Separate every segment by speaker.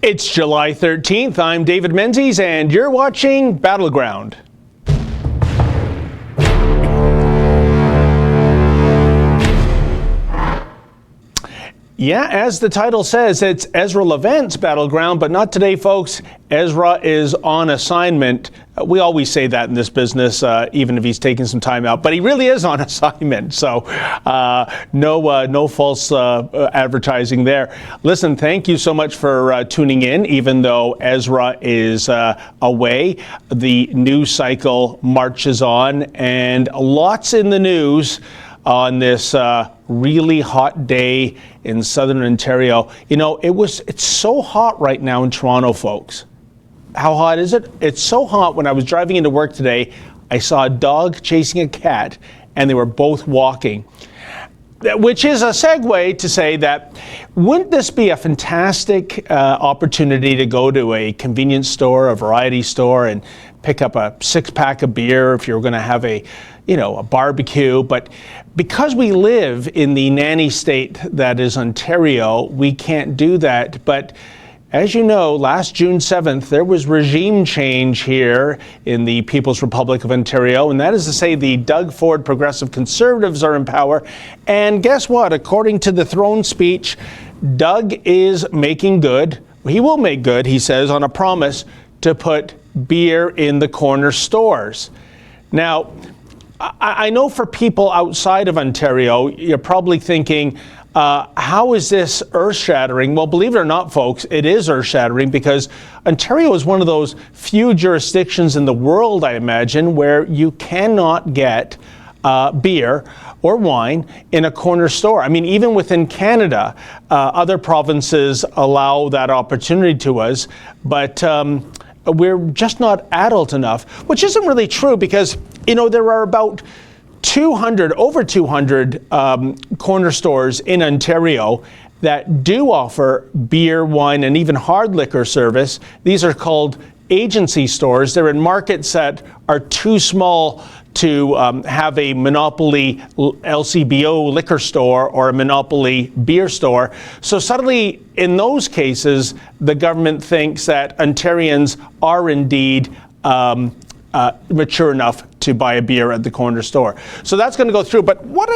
Speaker 1: It's July 13th. I'm David Menzies, and you're watching Battleground. Yeah, as the title says, it's Ezra Levant's Battleground, but not today, folks. Ezra is on assignment. We always say that in this business, even if he's taking some time out, but he really is on assignment. So no false advertising there. Listen, thank you so much for tuning in, even though Ezra is away. The news cycle marches on, and lots in the news on this really hot day in southern Ontario. You know, it's so hot right now in Toronto, folks. How hot is it? It's so hot. When I was driving into work today, I saw a dog chasing a cat, and they were both walking. Which is a segue to say that, wouldn't this be a fantastic opportunity to go to a convenience store, a variety store, and pick up a 6-pack of beer if you're going to have a barbecue? But because we live in the nanny state that is Ontario, we can't do that. But as you know, last June 7th, there was regime change here in the People's Republic of Ontario, and that is to say the Doug Ford Progressive Conservatives are in power. And guess what? According to the throne speech, Doug is making good. He will make good, he says, on a promise to put beer in the corner stores. Now, I know for people outside of Ontario, you're probably thinking, how is this earth-shattering? Well, believe it or not, folks, it is earth-shattering because Ontario is one of those few jurisdictions in the world, I imagine, where you cannot get beer or wine in a corner store. I mean, even within Canada, other provinces allow that opportunity to us, but we're just not adult enough, which isn't really true because, there are about over 200 corner stores in Ontario that do offer beer, wine, and even hard liquor service. These are called agency stores. They're in markets that are too small to have a monopoly LCBO liquor store or a monopoly beer store. So suddenly, in those cases, the government thinks that Ontarians are indeed mature enough to buy a beer at the corner store. So that's going to go through. But what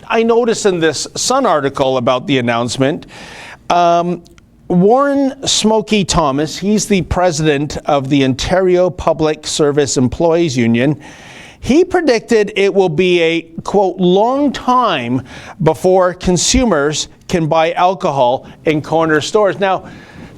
Speaker 1: I noticed in this Sun article about the announcement, Warren Smokey Thomas, he's the president of the Ontario Public Service Employees Union. He predicted it will be a, quote, long time before consumers can buy alcohol in corner stores. Now,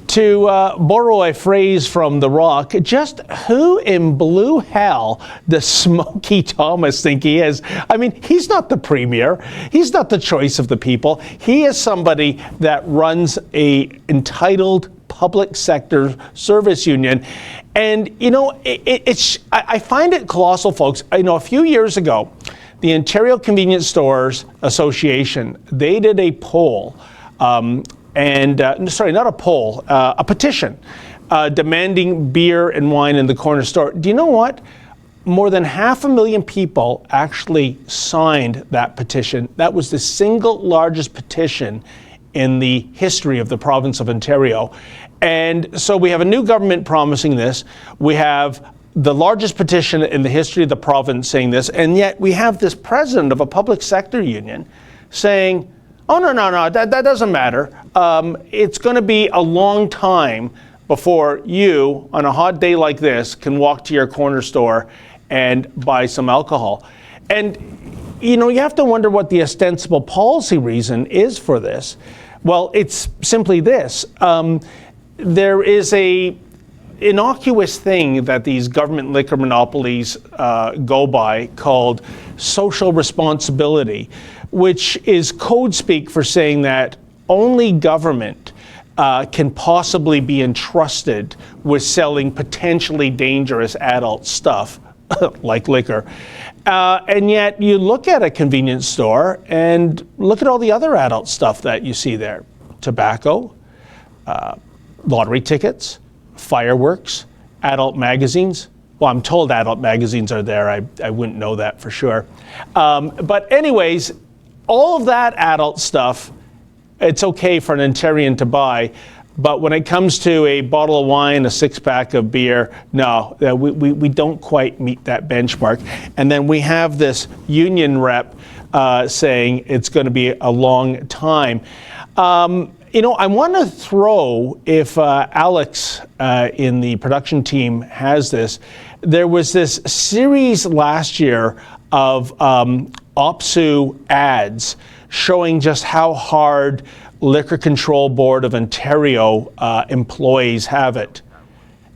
Speaker 1: to borrow a phrase from The Rock, just who in blue hell does Smokey Thomas think he is? I mean, he's not the premier. He's not the choice of the people. He is somebody that runs a entitled public sector service union. And, I find it colossal, folks. A few years ago, the Ontario Convenience Stores Association, they did a poll, a petition demanding beer and wine in the corner store. Do you know what? More than 500,000 people actually signed that petition. That was the single largest petition in the history of the province of Ontario. And so we have a new government promising this. We have the largest petition in the history of the province saying this, and yet we have this president of a public sector union saying, oh, no, that doesn't matter. It's going to be a long time before you, on a hot day like this, can walk to your corner store and buy some alcohol. And, you have to wonder what the ostensible policy reason is for this. Well, it's simply this. There is a innocuous thing that these government liquor monopolies go by called social responsibility, which is code speak for saying that only government can possibly be entrusted with selling potentially dangerous adult stuff like liquor. And yet you look at a convenience store and look at all the other adult stuff that you see there. Tobacco, lottery tickets, fireworks, adult magazines. Well, I'm told adult magazines are there. I wouldn't know that for sure. But anyways, all of that adult stuff, it's okay for an Ontarian to buy. But when it comes to a bottle of wine, a six-pack of beer, no, we don't quite meet that benchmark. And then we have this union rep saying it's going to be a long time. I want to throw, if Alex in the production team has this, there was this series last year of OPSU ads showing just how hard Liquor Control Board of Ontario employees have it.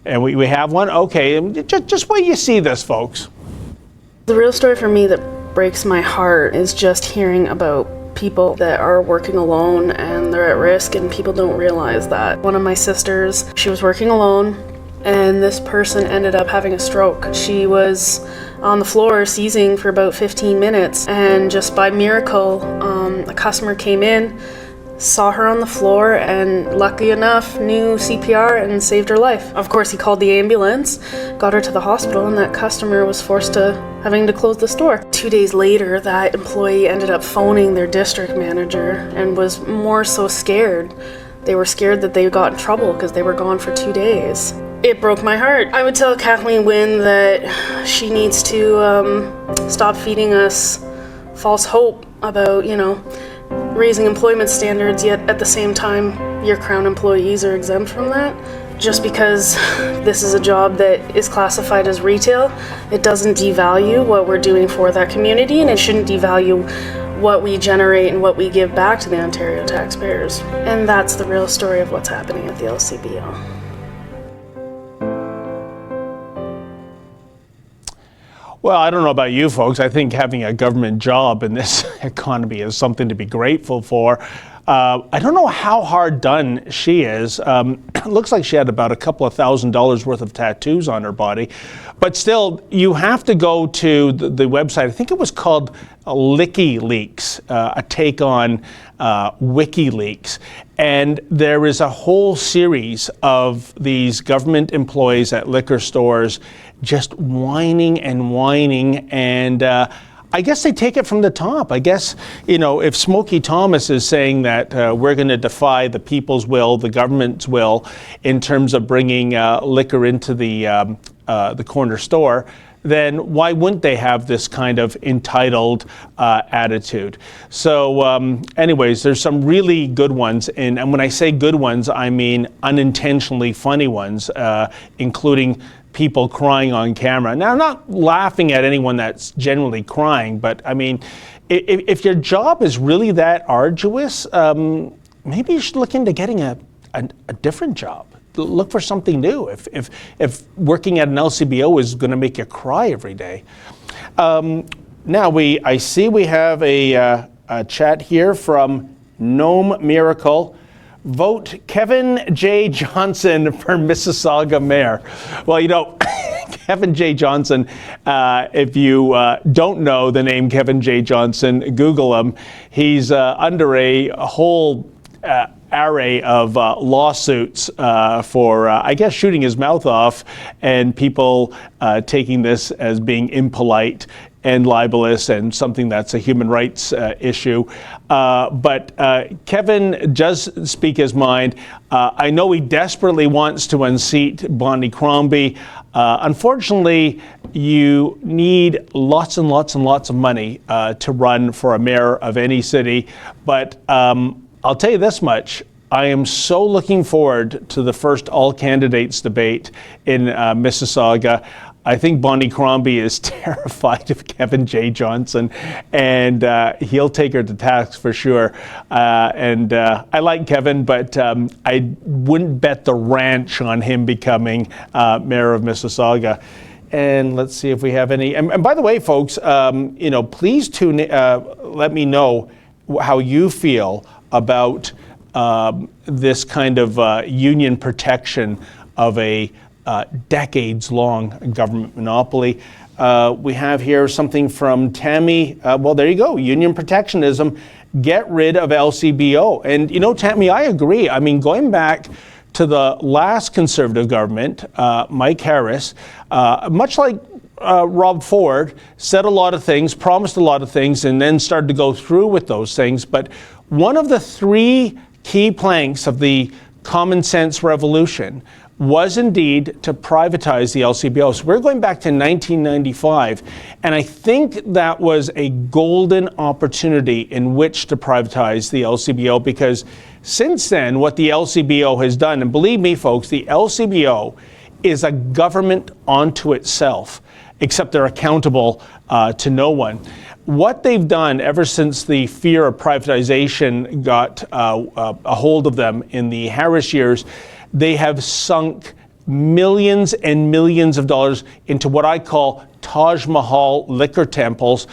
Speaker 1: And we have one? Okay, just wait you see this, folks.
Speaker 2: The real story for me that breaks my heart is just hearing about people that are working alone and they're at risk and people don't realize that. One of my sisters, she was working alone and this person ended up having a stroke. She was on the floor seizing for about 15 minutes and just by miracle, a customer came in, saw her on the floor and lucky enough knew CPR and saved her life. Of course he called the ambulance, got her to the hospital, and that customer was forced to having to close the store. 2 days later that employee ended up phoning their district manager and was more so scared. They were scared that they got in trouble because they were gone for 2 days. It broke my heart. I would tell Kathleen Wynne that she needs to stop feeding us false hope about, raising employment standards, yet at the same time your Crown employees are exempt from that. Just because this is a job that is classified as retail, it doesn't devalue what we're doing for that community, and it shouldn't devalue what we generate and what we give back to the Ontario taxpayers. And that's the real story of what's happening at the LCBO.
Speaker 1: Well, I don't know about you folks. I think having a government job in this economy is something to be grateful for. I don't know how hard done she is. It looks like she had about a couple of $1,000s worth of tattoos on her body. But still, you have to go to the website. I think it was called WikiLeaks, a take on WikiLeaks. And there is a whole series of these government employees at liquor stores just whining and whining, and I guess they take it from the top. I guess, if Smokey Thomas is saying that we're going to defy the people's will, the government's will, in terms of bringing liquor into the corner store, then why wouldn't they have this kind of entitled attitude? So anyways, there's some really good ones. And when I say good ones, I mean unintentionally funny ones, including people crying on camera. Now, I'm not laughing at anyone that's generally crying, but I mean, if your job is really that arduous, maybe you should look into getting a different job. Look for something new if working at an LCBO is going to make you cry every day. Now, I see we have a chat here from Gnome Miracle. Vote Kevin J. Johnson for Mississauga mayor. Well, Kevin J. Johnson, if you don't know the name Kevin J. Johnson, Google him. He's under a whole array of lawsuits for, I guess, shooting his mouth off and people taking this as being impolite and libelous and something that's a human rights issue. But Kevin does speak his mind. I know he desperately wants to unseat Bonnie Crombie. Unfortunately, you need lots and lots and lots of money to run for a mayor of any city. But I'll tell you this much. I am so looking forward to the first all-candidates debate in Mississauga. I think Bonnie Crombie is terrified of Kevin J. Johnson, and he'll take her to task for sure. I like Kevin, but I wouldn't bet the ranch on him becoming mayor of Mississauga. And let's see if we have any. And by the way, folks, please let me know how you feel about this kind of union protection of a decades-long government monopoly. We have here something from Tammy. Well, there you go. Union protectionism. Get rid of LCBO. And, Tammy, I agree. I mean, going back to the last Conservative government, Mike Harris, much like Rob Ford said a lot of things, promised a lot of things, and then started to go through with those things. But one of the three key planks of the common sense revolution was indeed to privatize the LCBO. So we're going back to 1995, and I think that was a golden opportunity in which to privatize the LCBO, because since then, what the LCBO has done, and believe me, folks, the LCBO is a government unto itself, except they're accountable to no one. What they've done ever since the fear of privatization got a hold of them in the Harris years, they have sunk millions and millions of dollars into what I call Taj Mahal liquor temples.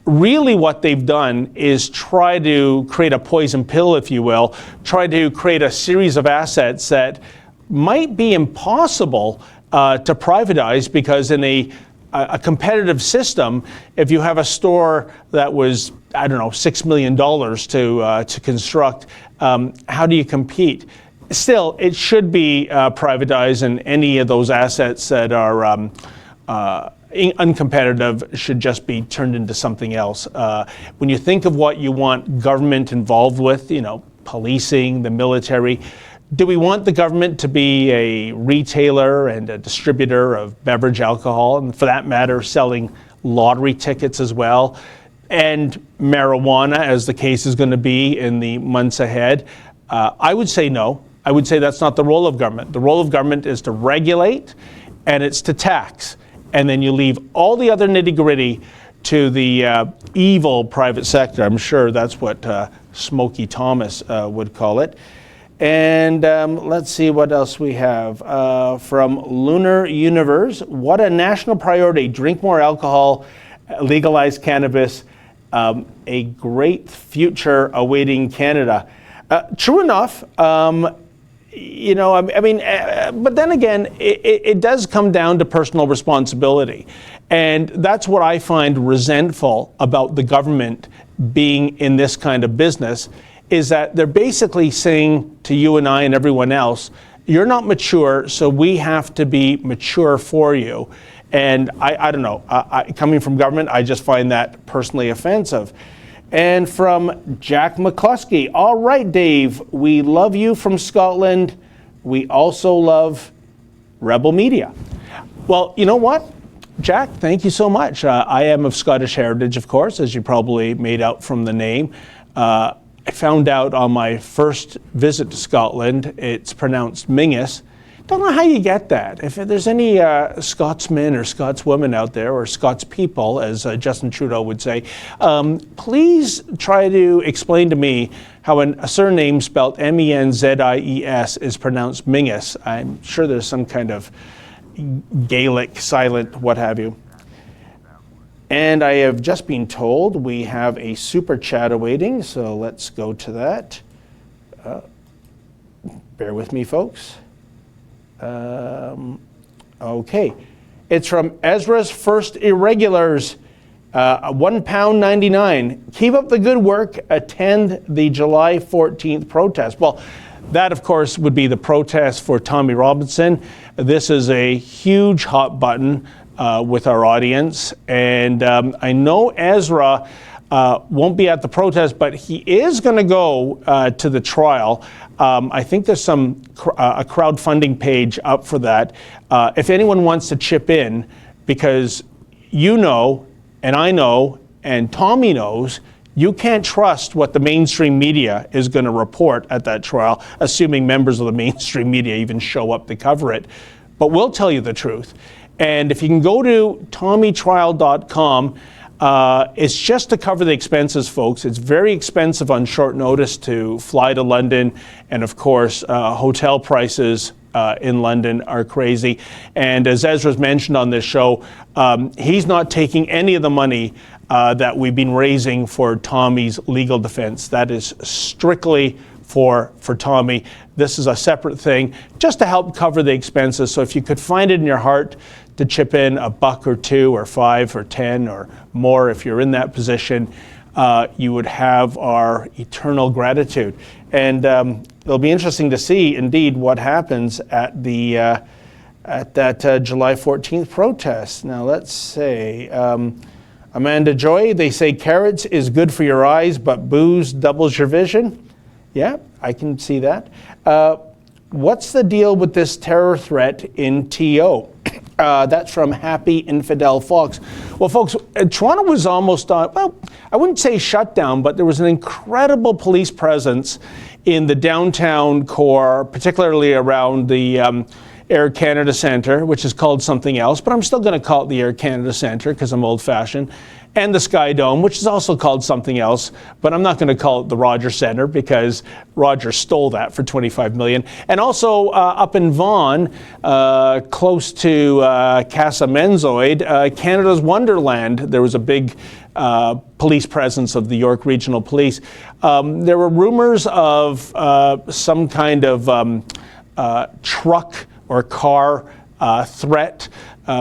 Speaker 1: Really what they've done is try to create a poison pill, if you will, try to create a series of assets that might be impossible to privatize, because in a competitive system, if you have a store that was, I don't know, $6 million to construct, how do you compete? Still, it should be privatized, and any of those assets that are uncompetitive should just be turned into something else. When you think of what you want government involved with, policing, the military, do we want the government to be a retailer and a distributor of beverage alcohol, and for that matter, selling lottery tickets as well, and marijuana, as the case is going to be in the months ahead? I would say no. I would say that's not the role of government. The role of government is to regulate, and it's to tax. And then you leave all the other nitty-gritty to the evil private sector. I'm sure that's what Smokey Thomas would call it. And let's see what else we have. From Lunar Universe, what a national priority. Drink more alcohol, legalize cannabis, a great future awaiting Canada. True enough. But then again, it does come down to personal responsibility. And that's what I find resentful about the government being in this kind of business, is that they're basically saying to you and I and everyone else, you're not mature, so we have to be mature for you. And I don't know, coming from government, I just find that personally offensive. And from Jack McCluskey, all right, Dave, we love you from Scotland. We also love Rebel Media. Well, you know what, Jack, thank you so much. I am of Scottish heritage, of course, as you probably made out from the name. I found out on my first visit to Scotland, it's pronounced Mingus. Don't know how you get that. If there's any Scotsmen or Scotswomen out there, or Scots people, as Justin Trudeau would say, please try to explain to me how a surname spelled Menzies is pronounced Mingus. I'm sure there's some kind of Gaelic, silent, what have you. And I have just been told we have a super chat awaiting, so let's go to that. Bear with me, folks. Okay, it's from Ezra's First Irregulars, £1.99. Keep up the good work. Attend the July 14th protest. Well, that, of course, would be the protest for Tommy Robinson. This is a huge hot button with our audience, and I know Ezra won't be at the protest, but he is going to go to the trial. I think there's a crowdfunding page up for that. If anyone wants to chip in, because you know, and I know, and Tommy knows, you can't trust what the mainstream media is going to report at that trial, assuming members of the mainstream media even show up to cover it. But we'll tell you the truth. And if you can go to tommytrial.com, it's just to cover the expenses, folks. It's very expensive on short notice to fly to London. And of course, hotel prices in London are crazy. And as Ezra's mentioned on this show, he's not taking any of the money that we've been raising for Tommy's legal defense. That is strictly for Tommy. This is a separate thing just to help cover the expenses. So if you could find it in your heart to chip in $1 or $2 or $5 or $10 or more, if you're in that position, you would have our eternal gratitude. And it'll be interesting to see indeed what happens at the at that July 14th protest. Now let's say, Amanda Joy, they say carrots is good for your eyes, but booze doubles your vision. Yeah, I can see that. What's the deal with this terror threat in TO? That's from Happy Infidel Fox. Well, folks, Toronto was almost on, well, I wouldn't say shut down, but there was an incredible police presence in the downtown core, particularly around the Air Canada Centre, which is called something else, but I'm still going to call it the Air Canada Centre because I'm old-fashioned, and the Sky Dome, which is also called something else, but I'm not going to call it the Rogers Centre because Roger stole that for $25 million. And also up in Vaughan, close to Casa Menzoid, Canada's Wonderland, there was a big police presence of the York Regional Police. There were rumors of some kind of truck or car threat.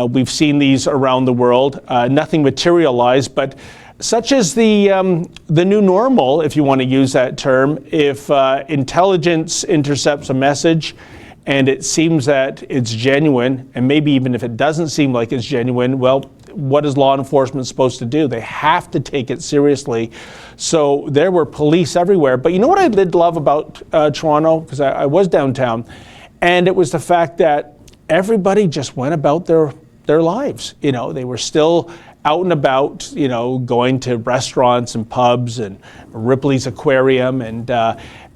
Speaker 1: We've seen these around the world. Nothing materialized, but such is the new normal, if you want to use that term. If intelligence intercepts a message and it seems that it's genuine, and maybe even if it doesn't seem like it's genuine, well, what is law enforcement supposed to do? They have to take it seriously. So there were police everywhere. But you know what I did love about Toronto? Because I was downtown. And it was the fact that everybody just went about their lives. You know, they were still out and about, you know, going to restaurants and pubs and Ripley's Aquarium. And,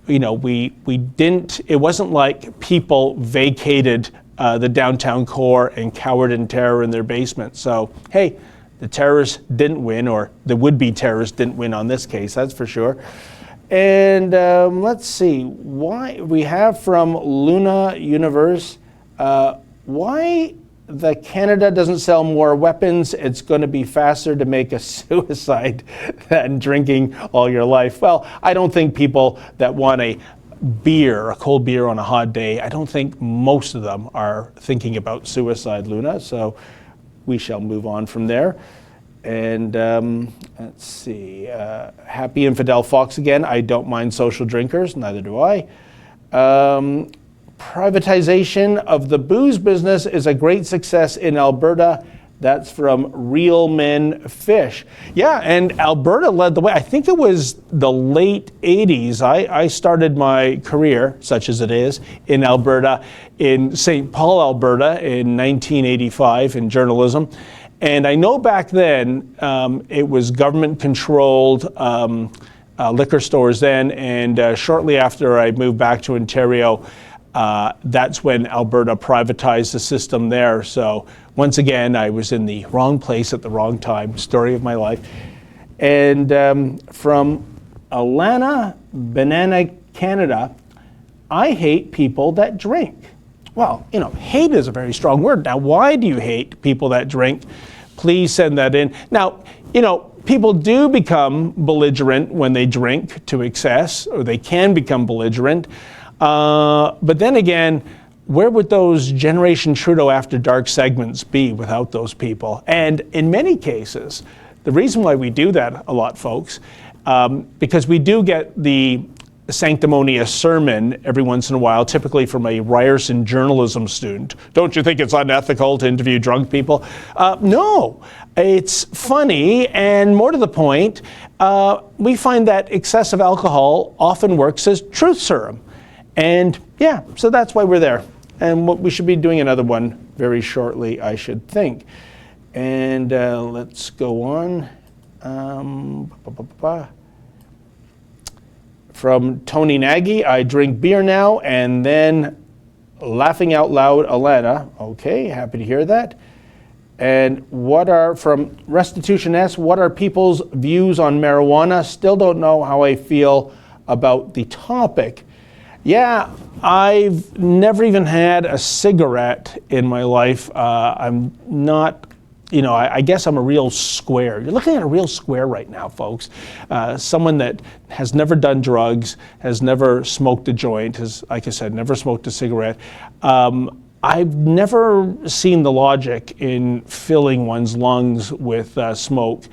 Speaker 1: you know, we didn't, it wasn't like people vacated the downtown core and cowered in terror in their basement. So, hey, the terrorists didn't win, or the would-be terrorists didn't win on this case, that's for sure. And let's see, why we have from Luna Universe, why the Canada doesn't sell more weapons. It's going to be faster to make a suicide than drinking all your life. Well, I don't think people that want a cold beer on a hot day, I don't think most of them are thinking about suicide, Luna. So we shall move on from there. And let's see, Happy Infidel Fox again. I don't mind social drinkers, neither do I. Privatization of the booze business is a great success in Alberta. That's from Real Men Fish. Yeah, and Alberta led the way. I think it was the late 80s. I started my career, such as it is, in Alberta, in St. Paul, Alberta, in 1985 in journalism. And I know back then it was government-controlled liquor stores then, and shortly after I moved back to Ontario, that's when Alberta privatized the system there. So once again, I was in the wrong place at the wrong time. Story of my life. And from Alana Banana Canada, I hate people that drink. Well, you know, hate is a very strong word. Now, why do you hate people that drink? Please send that in. Now, you know, people do become belligerent when they drink to excess, or they can become belligerent. But then again, where would those Generation Trudeau After Dark segments be without those people? And in many cases, the reason why we do that a lot, folks, because we do get the sanctimonious sermon every once in a while, typically from a Ryerson journalism student. Don't you think it's unethical to interview drunk people? No, it's funny, and more to the point, we find that excessive alcohol often works as truth serum. And yeah, so that's why we're there. And we should be doing another one very shortly, I should think. And let's go on. From Tony Nagy, I drink beer now, and then laughing out loud, Alana. Okay, happy to hear that. And from Restitution S, what are people's views on marijuana? Still don't know how I feel about the topic. Yeah, I've never even had a cigarette in my life. I'm not, you know, I guess I'm a real square. You're looking at a real square right now, folks. Someone that has never done drugs, has never smoked a joint, has, like I said, never smoked a cigarette. I've never seen the logic in filling one's lungs with smoke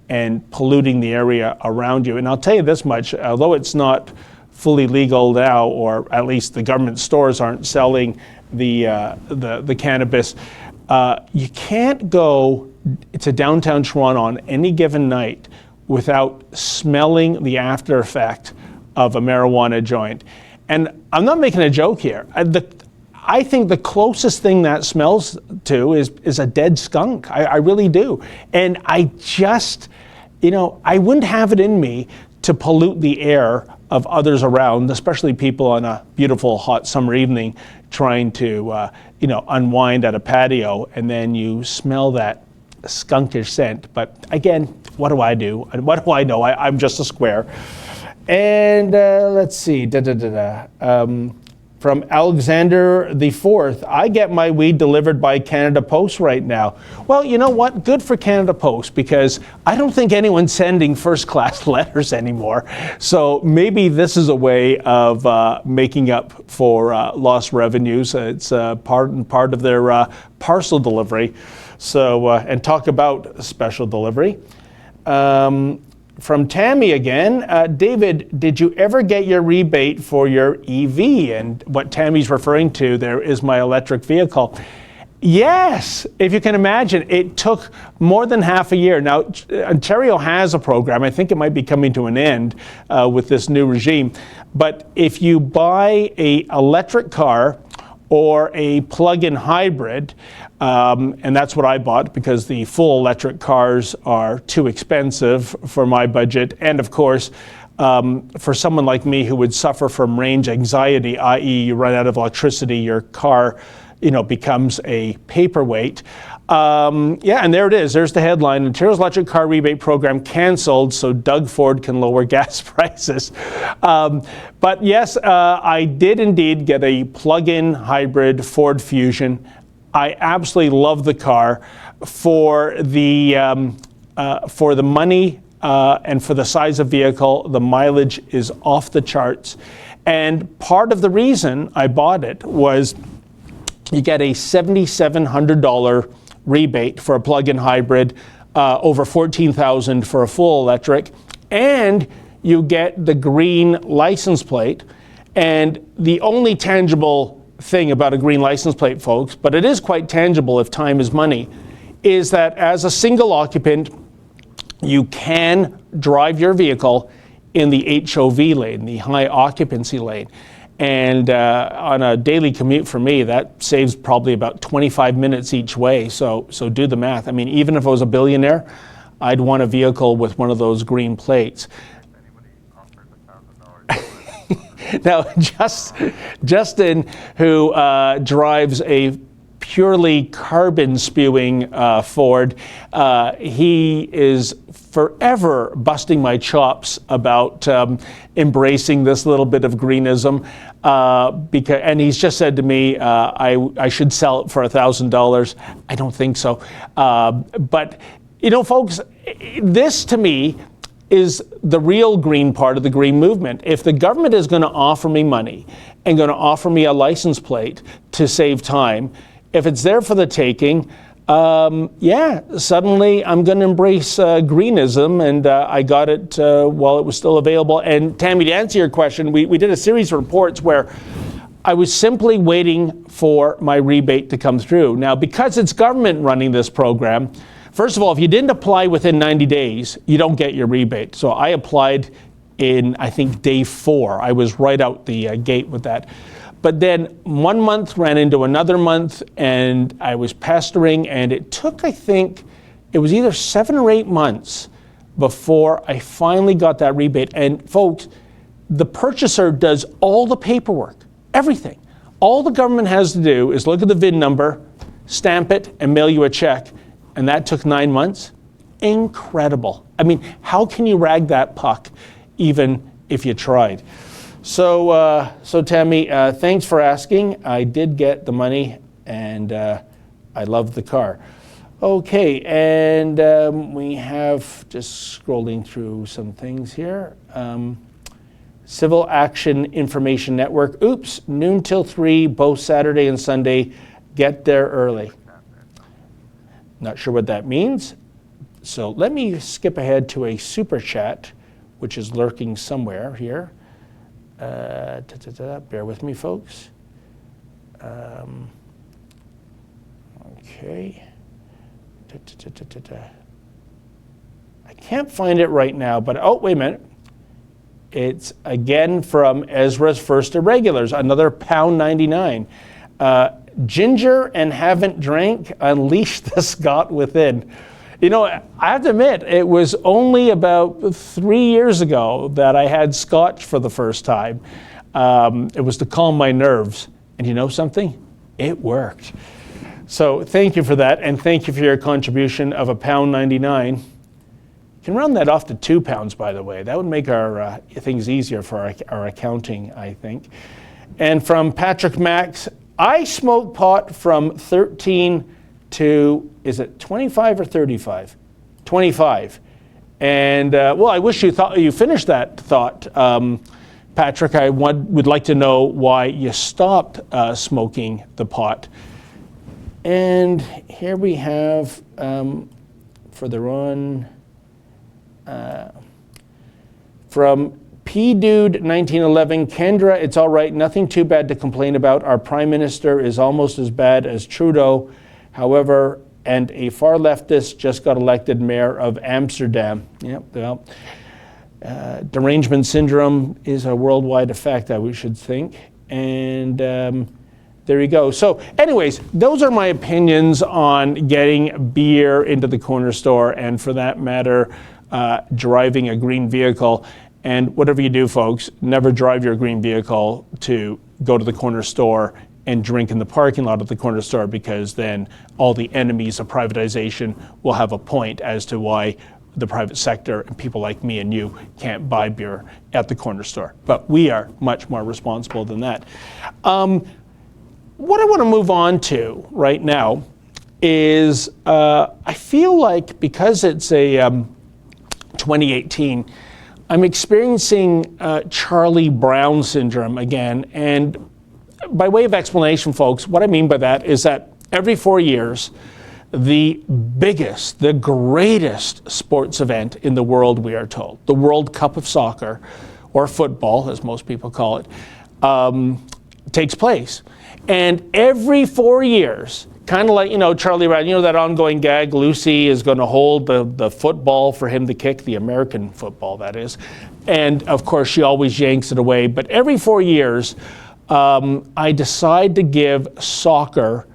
Speaker 1: and polluting the area around you. And I'll tell you this much, although it's not fully legal now, or at least the government stores aren't selling the cannabis. You can't go to downtown Toronto on any given night without smelling the after effect of a marijuana joint. And I'm not making a joke here. I think the closest thing that smells to is a dead skunk. I really do. And I just, I wouldn't have it in me to pollute the air of others around, especially people on a beautiful hot summer evening trying to, unwind at a patio, and then you smell that skunkish scent. But again, what do I do? And what do I know? I'm just a square. And let's see, from Alexander the Fourth, I get my weed delivered by Canada Post right now. Well, you know what? Good for Canada Post, because I don't think anyone's sending first-class letters anymore. So maybe this is a way of making up for lost revenues. It's part of their parcel delivery. So, and talk about special delivery. From Tammy again, David, did you ever get your rebate for your EV? And what Tammy's referring to there is my electric vehicle. Yes, if you can imagine, it took more than half a year. Now, Ontario has a program. I think it might be coming to an end with this new regime. But if you buy an electric car or a plug-in hybrid, and that's what I bought because the full electric cars are too expensive for my budget. And of course, for someone like me who would suffer from range anxiety, i.e. you run out of electricity, your car becomes a paperweight. And there it is. There's the headline. Ontario's electric car rebate program canceled so Doug Ford can lower gas prices. But yes, I did indeed get a plug-in hybrid Ford Fusion. I absolutely love the car for the money and for the size of vehicle. The mileage is off the charts. And part of the reason I bought it was you get a $7,700 rebate for a plug-in hybrid, over $14,000 for a full electric, and you get the green license plate. And the only tangible thing about a green license plate, folks, but it is quite tangible if time is money, is that as a single occupant, you can drive your vehicle in the HOV lane, the high occupancy lane. And on a daily commute for me, that saves probably about 25 minutes each way. So do the math. I mean, even if I was a billionaire, I'd want a vehicle with one of those green plates. Now, Justin, who drives a purely carbon-spewing Ford, he is forever busting my chops about embracing this little bit of greenism, and he's just said to me, I should sell it for $1,000. I don't think so. But, folks, this to me is the real green part of the green movement. If the government is going to offer me money and going to offer me a license plate to save time, if it's there for the taking, suddenly I'm going to embrace greenism, and I got it while it was still available. And Tammy, to answer your question, we did a series of reports where I was simply waiting for my rebate to come through. Now, because it's government running this program, first of all, if you didn't apply within 90 days, you don't get your rebate. So I applied in, I think, day 4. I was right out the gate with that. But then 1 month ran into another month, and I was pestering, and it took, I think, it was either 7 or 8 months before I finally got that rebate. And folks, the purchaser does all the paperwork, everything. All the government has to do is look at the VIN number, stamp it, and mail you a check. And that took 9 months. Incredible. I mean, how can you rag that puck even if you tried? So Tammy, thanks for asking. I did get the money, and I love the car. Okay, and we have, just scrolling through some things here. Civil Action Information Network. Oops, noon till 3, both Saturday and Sunday. Get there early. Not sure what that means. So let me skip ahead to a super chat, which is lurking somewhere here. Bear with me, folks. Okay. I can't find it right now, but oh, wait a minute. It's again from Ezra's First Irregulars, another £1.99. Ginger and haven't drank, unleash the Scot within. You know, I have to admit, it was only about 3 years ago that I had scotch for the first time. It was to calm my nerves. And you know something? It worked. So thank you for that, and thank you for your contribution of £1.99. You can round that off to £2, by the way. That would make our things easier for our accounting, I think. And from Patrick Max, I smoke pot from 13 to, is it 25 or 35? 25. And well, I wish you finished that thought, Patrick. I would like to know why you stopped smoking the pot. And here we have, further on, from P-Dude 1911, Kendra, it's all right, nothing too bad to complain about. Our Prime Minister is almost as bad as Trudeau. However, and a far leftist just got elected mayor of Amsterdam. Yep, well, derangement syndrome is a worldwide effect, we should think. And there you go. So anyways, those are my opinions on getting beer into the corner store, and for that matter, driving a green vehicle. And whatever you do, folks, never drive your green vehicle to go to the corner store and drink in the parking lot of the corner store, because then all the enemies of privatization will have a point as to why the private sector and people like me and you can't buy beer at the corner store. But we are much more responsible than that. What I want to move on to right now is I feel like because it's a 2018, I'm experiencing Charlie Brown syndrome again. And by way of explanation, folks, what I mean by that is that every 4 years, the biggest, the greatest sports event in the world, we are told, the World Cup of Soccer, or football, as most people call it, takes place. And every 4 years, kind of like, you know, Charlie Brown, you know that ongoing gag, Lucy is going to hold the football for him to kick, the American football, that is. And of course, she always yanks it away. But every 4 years, I decide to give soccer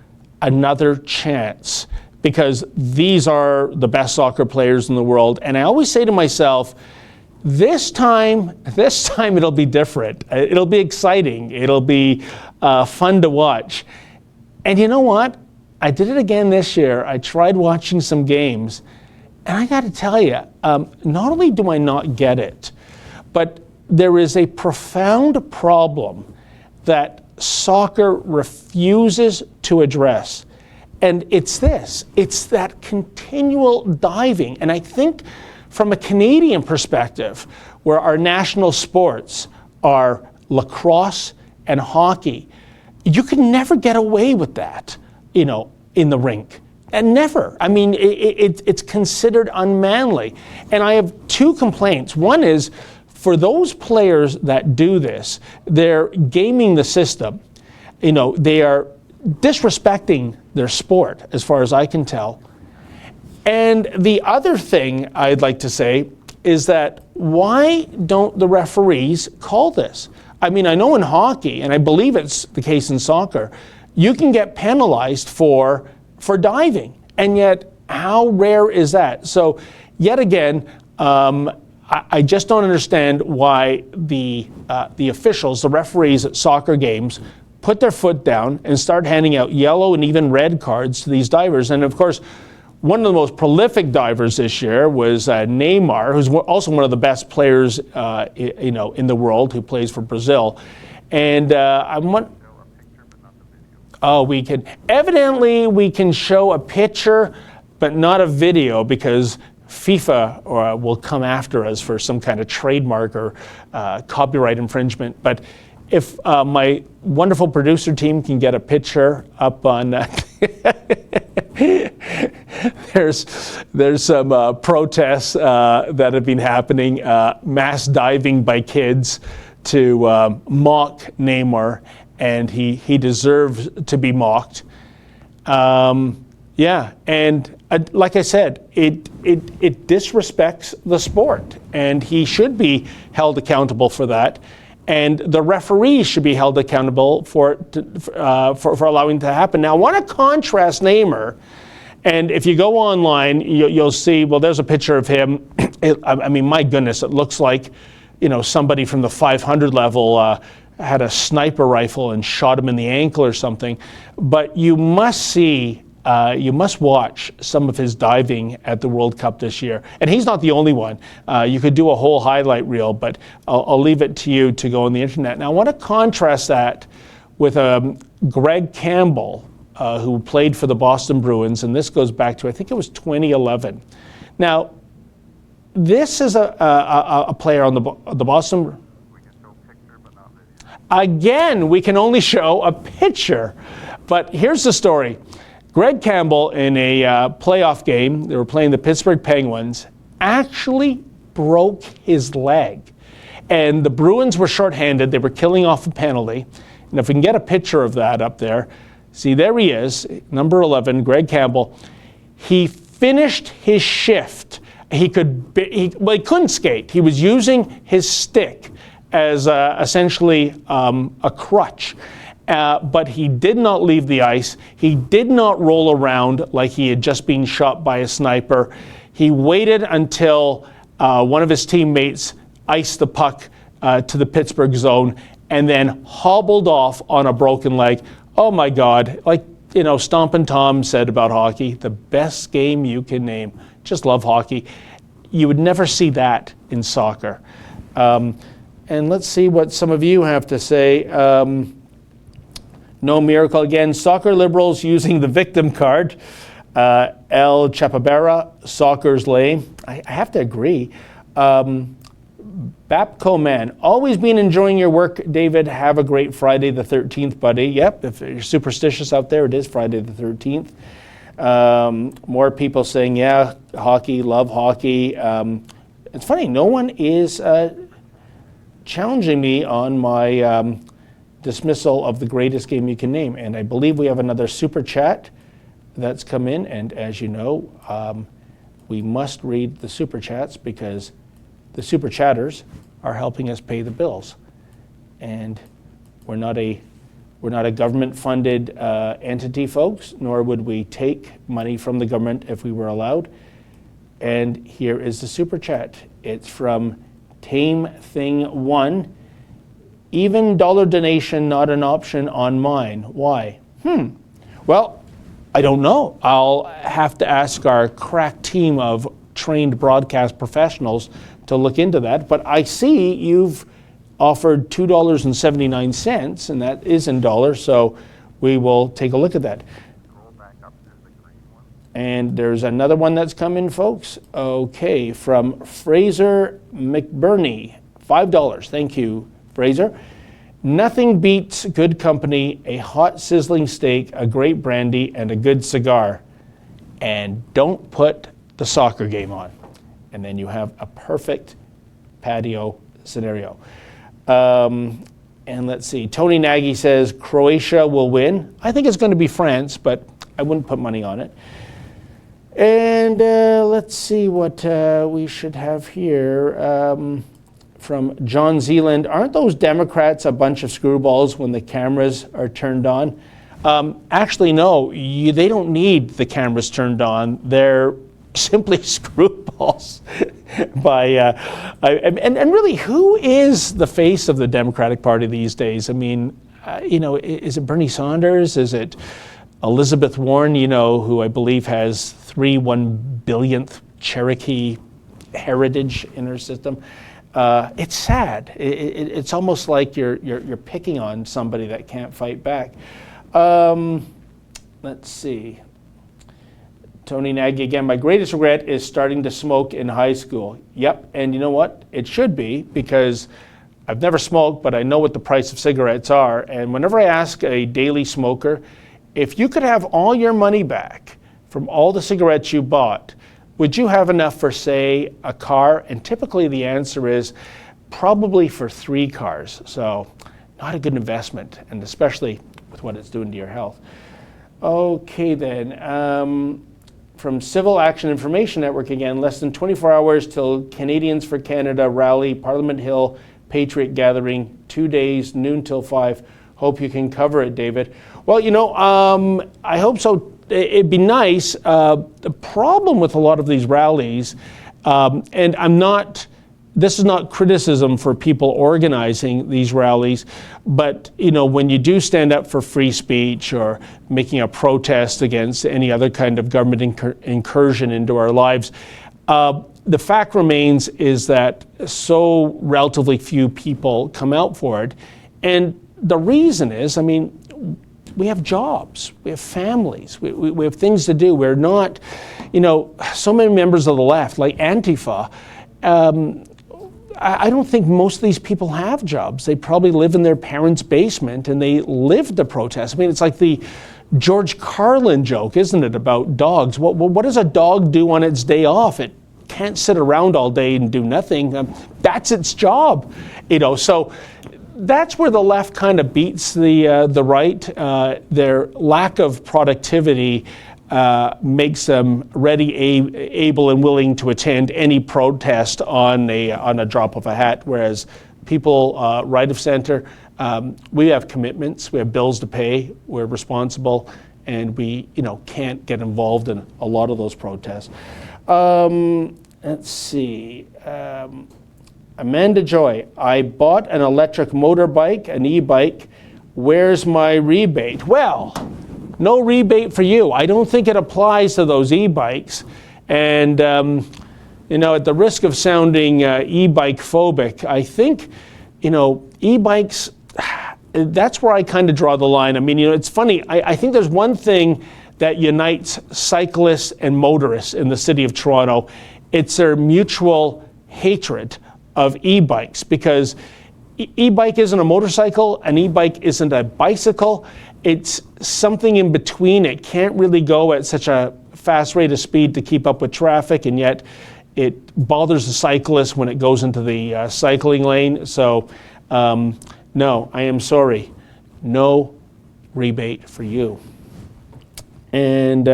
Speaker 1: another chance, because these are the best soccer players in the world. And I always say to myself, this time it'll be different. It'll be exciting. It'll be fun to watch. And you know what? I did it again this year. I tried watching some games, and I got to tell you, not only do I not get it, but there is a profound problem that soccer refuses to address. And it's this, it's that continual diving. And I think from a Canadian perspective, where our national sports are lacrosse and hockey, you can never get away with that, you know, in the rink. And never. I mean, it's considered unmanly. And I have two complaints. One is, for those players that do this, they're gaming the system. You know, they are disrespecting their sport, as far as I can tell. And the other thing I'd like to say is that why don't the referees call this? I mean, I know in hockey, and I believe it's the case in soccer, you can get penalized for diving. And yet, how rare is that? So, yet again, I just don't understand why the officials, the referees at soccer games, put their foot down and start handing out yellow and even red cards to these divers. And of course, one of the most prolific divers this year was Neymar, who's also one of the best players, you know, in the world, who plays for Brazil. And evidently we can show a picture, but not a video, because FIFA will come after us for some kind of trademark or copyright infringement. But if my wonderful producer team can get a picture up on there's some protests that have been happening, mass diving by kids to mock Namor, and he deserves to be mocked. Yeah, and like I said, it disrespects the sport, and he should be held accountable for that. And the referees should be held accountable for allowing it to happen. Now, I want to contrast Namor, and if you go online, you'll see. Well, there's a picture of him. I mean, my goodness, it looks like, somebody from the 500 level had a sniper rifle and shot him in the ankle or something. But you must watch some of his diving at the World Cup this year. And he's not the only one. You could do a whole highlight reel, but I'll leave it to you to go on the internet. Now, I want to contrast that with Greg Campbell, who played for the Boston Bruins, and this goes back to, I think it was 2011. Now, this is a player on the Boston.
Speaker 3: We can show a picture, but not video.
Speaker 1: Again, we can only show a picture. But here's the story. Greg Campbell, in a playoff game, they were playing the Pittsburgh Penguins, actually broke his leg. And the Bruins were shorthanded. They were killing off a penalty. And if we can get a picture of that up there, see, there he is, number 11, Greg Campbell. He finished his shift. He couldn't skate. He was using his stick as essentially a crutch. But he did not leave the ice. He did not roll around like he had just been shot by a sniper. He waited until one of his teammates iced the puck to the Pittsburgh zone and then hobbled off on a broken leg. Oh my God, like, Stompin' Tom said about hockey, the best game you can name. Just love hockey. You would never see that in soccer. And let's see what some of you have to say. No miracle again. Soccer liberals using the victim card. El Chapabera, soccer's lame. I have to agree. Bapco Man, always been enjoying your work, David. Have a great Friday the 13th, buddy. Yep, if you're superstitious out there, it is Friday the 13th. More people saying, yeah, hockey, love hockey. It's funny, no one is challenging me on my dismissal of the greatest game you can name. And I believe we have another super chat that's come in. And as you know, we must read the super chats because the super chatters are helping us pay the bills. And we're not a government-funded entity, folks, nor would we take money from the government if we were allowed. And here is the super chat. It's from Tame Thing 1. Even dollar donation not an option on mine. Why? Well, I don't know. I'll have to ask our crack team of trained broadcast professionals to look into that. But I see you've offered $2.79, and that is in dollars, so we will take a look at that.
Speaker 3: Scroll back up to the green one.
Speaker 1: And there's another one that's come in, folks. Okay, from Fraser McBurney, $5. Thank you, Fraser. Nothing beats good company, a hot sizzling steak, a great brandy, and a good cigar. And don't put the soccer game on. And then you have a perfect patio scenario. And let's see, Tony Nagy says Croatia will win. I think it's going to be France, but I wouldn't put money on it. And let's see what we should have here. From John Zealand, aren't those Democrats a bunch of screwballs when the cameras are turned on? Actually, no, they don't need the cameras turned on. They're simply screwballs. And really, who is the face of the Democratic Party these days? I mean, is it Bernie Sanders? Is it Elizabeth Warren, who I believe has 1/billionth Cherokee heritage in her system? It's sad. It's almost like you're picking on somebody that can't fight back. Let's see. Tony Nagy again, my greatest regret is starting to smoke in high school. Yep, and you know what? It should be, because I've never smoked, but I know what the price of cigarettes are. And whenever I ask a daily smoker, if you could have all your money back from all the cigarettes you bought, would you have enough for, say, a car? And typically the answer is, probably for 3 cars. So not a good investment, and especially with what it's doing to your health. Okay then, from Civil Action Information Network again, less than 24 hours till Canadians for Canada rally, Parliament Hill, Patriot Gathering, 2 days, noon till 5. Hope you can cover it, David. Well, I hope so. It'd be nice. The problem with a lot of these rallies, and this is not criticism for people organizing these rallies, but when you do stand up for free speech or making a protest against any other kind of government incursion into our lives, the fact remains is that so relatively few people come out for it. And the reason is, we have jobs, we have families, we have things to do. We're not, so many members of the left, like Antifa, I don't think most of these people have jobs. They probably live in their parents' basement and they live to protest. It's like the George Carlin joke, isn't it, about dogs? What does a dog do on its day off? It can't sit around all day and do nothing. That's its job, So that's where the left kind of beats the right. Their lack of productivity makes them ready, able, and willing to attend any protest on a drop of a hat. Whereas people right of center, we have commitments, we have bills to pay, we're responsible, and we can't get involved in a lot of those protests. Let's see. Amanda Joy, I bought an electric motorbike, an e-bike. Where's my rebate? Well, no rebate for you. I don't think it applies to those e-bikes. And, at the risk of sounding e-bike phobic, I think, e-bikes, that's where I kind of draw the line. It's funny. I think there's one thing that unites cyclists and motorists in the city of Toronto. It's their mutual hatred of e-bikes, because e-bike isn't a motorcycle, an e-bike isn't a bicycle. It's something in between. It can't really go at such a fast rate of speed to keep up with traffic, and yet it bothers the cyclist when it goes into the cycling lane. So, no, I am sorry. No rebate for you. And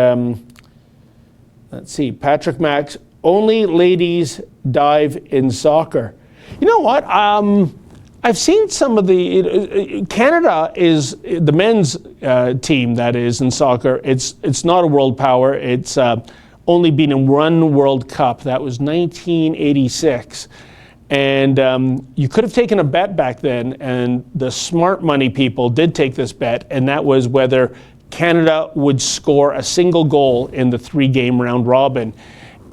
Speaker 1: let's see, Patrick Max, only ladies dive in soccer. You know what? I've seen some of Canada is the men's team that is in soccer. It's not a world power. It's only been in one World Cup. That was 1986. And you could have taken a bet back then, and the smart money people did take this bet, and that was whether Canada would score a single goal in the 3-game round robin.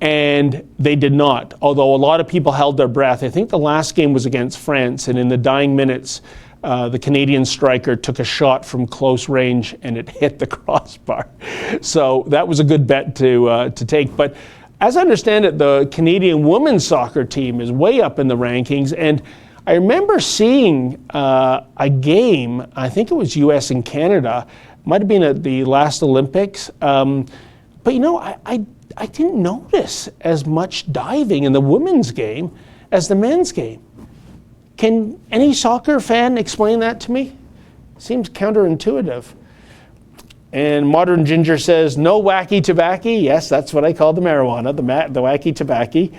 Speaker 1: And they did not, although a lot of people held their breath. I think the last game was against France, and in the dying minutes, the Canadian striker took a shot from close range and it hit the crossbar. So that was a good bet to take. But as I understand it, the Canadian women's soccer team is way up in the rankings. And I remember seeing a game, I think it was US and Canada, might have been at the last Olympics. But I didn't notice as much diving in the women's game as the men's game. Can any soccer fan explain that to me? Seems counterintuitive. And Modern Ginger says, no wacky tobacco. Yes, that's what I call the marijuana, the wacky tobacco.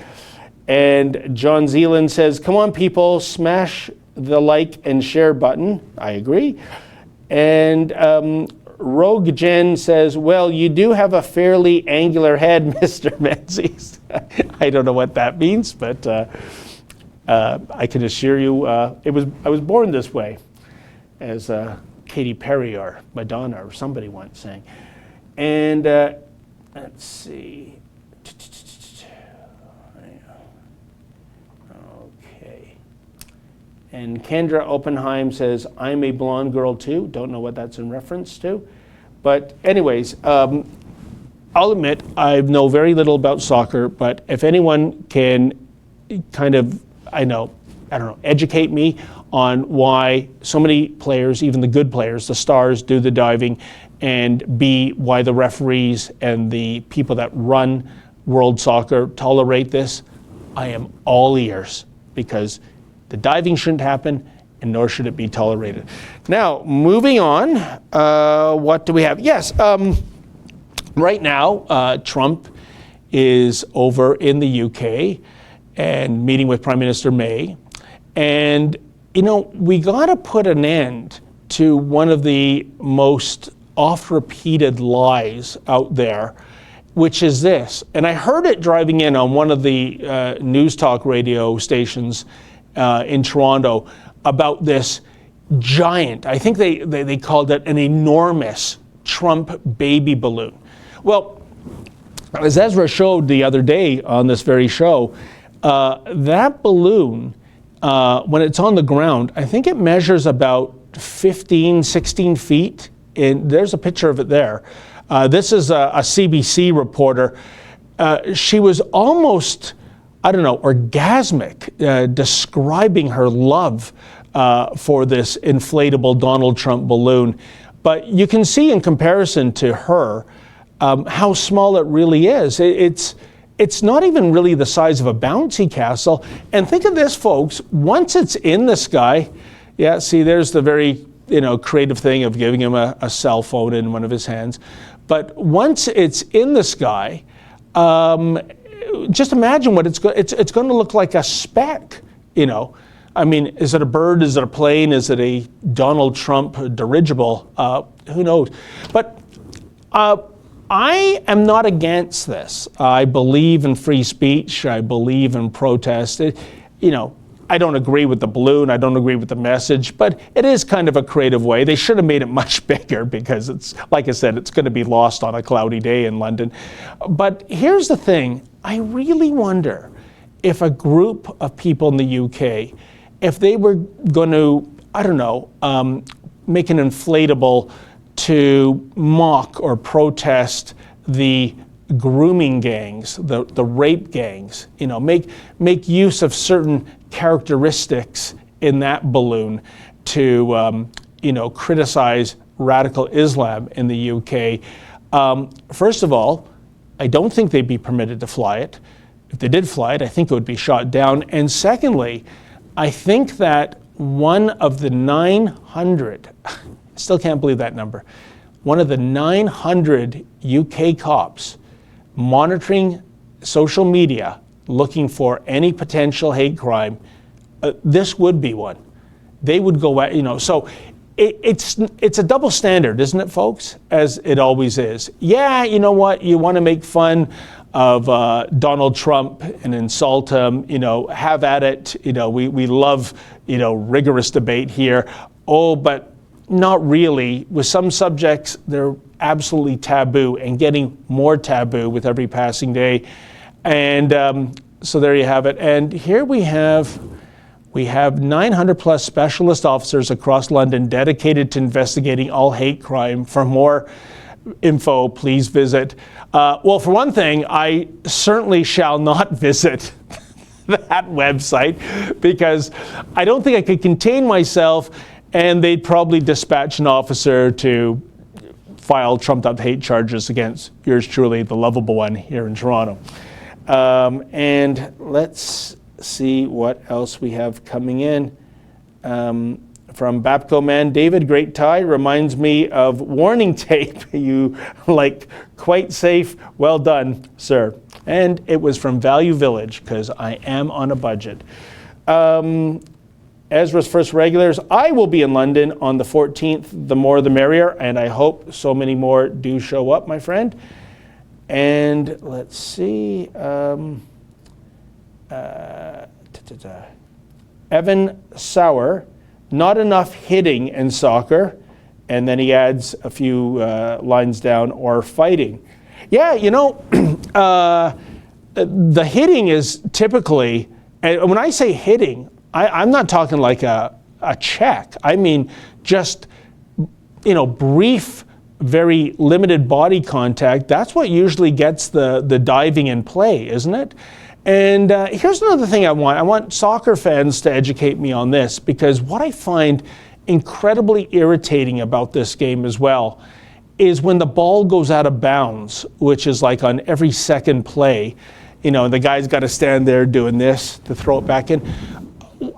Speaker 1: And John Zealand says, come on people, smash the like and share button. I agree. And Rogue Jen says, well, you do have a fairly angular head, Mr. Menzies. I don't know what that means, but I can assure you I was born this way, as Katy Perry or Madonna or somebody once sang. And let's see. Okay. And Kendra Oppenheim says, I'm a blonde girl too. Don't know what that's in reference to. But anyways, I'll admit I know very little about soccer, but if anyone can kind of, educate me on why so many players, even the good players, the stars, do the diving, and B, why the referees and the people that run world soccer tolerate this, I am all ears, because The diving shouldn't happen, and nor should it be tolerated. Now, moving on, what do we have? Yes, right now, Trump is over in the UK and meeting with Prime Minister May. And, we got to put an end to one of the most oft-repeated lies out there, which is this. And I heard it driving in on one of the news talk radio stations in Toronto about this giant, I think they called it an enormous Trump baby balloon. Well, as Ezra showed the other day on this very show, that balloon, when it's on the ground, I think it measures about 15, 16 feet. And there's a picture of it there. This is a CBC reporter. She was almost, orgasmic, describing her love for this inflatable Donald Trump balloon. But you can see in comparison to her how small it really is. It's not even really the size of a bouncy castle. And think of this, folks. Once it's in the sky, yeah, see, there's the very creative thing of giving him a cell phone in one of his hands. But once it's in the sky, just imagine what it's going to look like a speck, I mean, is it a bird? Is it a plane? Is it a Donald Trump dirigible? Who knows? But I am not against this. I believe in free speech. I believe in protest. I don't agree with the balloon. I don't agree with the message, but it is kind of a creative way. They should have made it much bigger because it's, like I said, it's going to be lost on a cloudy day in London. But here's the thing. I really wonder if a group of people in the UK, if they were going to, make an inflatable to mock or protest the grooming gangs, the rape gangs, make use of certain characteristics in that balloon to, criticize radical Islam in the UK. First of all, I don't think they'd be permitted to fly it. If they did fly it, I think it would be shot down. And secondly, I think that one of the 900, I still can't believe that number, one of the 900 UK cops monitoring social media, looking for any potential hate crime, this would be one. They would go at, so it's a double standard, isn't it, folks? As it always is. Yeah, you know what? You want to make fun of Donald Trump and insult him, have at it. We love, rigorous debate here. Oh, but not really. With some subjects, they're absolutely taboo and getting more taboo with every passing day. And so there you have it. And here we have 900 plus specialist officers across London dedicated to investigating all hate crime. For more info, please visit. Well, for one thing, I certainly shall not visit that website because I don't think I could contain myself, and they'd probably dispatch an officer to file trumped-up hate charges against yours truly, the lovable one here in Toronto. And let's see what else we have coming in. From Bapco Man, David, great tie, reminds me of warning tape. You like quite safe. Well done, sir. And it was from Value Village because I am on a budget. Ezra's first regulars. I will be in London on the 14th. The more the merrier, and I hope so many more do show up, my friend. And let's see. Evan Sauer. Not enough hitting in soccer, and then he adds a few lines down, or fighting. Yeah, the hitting is typically, and when I say hitting, I'm not talking like a check. I mean just, brief, very limited body contact. That's what usually gets the diving in play, isn't it? And here's another thing I want. I want soccer fans to educate me on this, because what I find incredibly irritating about this game as well is when the ball goes out of bounds, which is like on every second play, the guy's got to stand there doing this to throw it back in.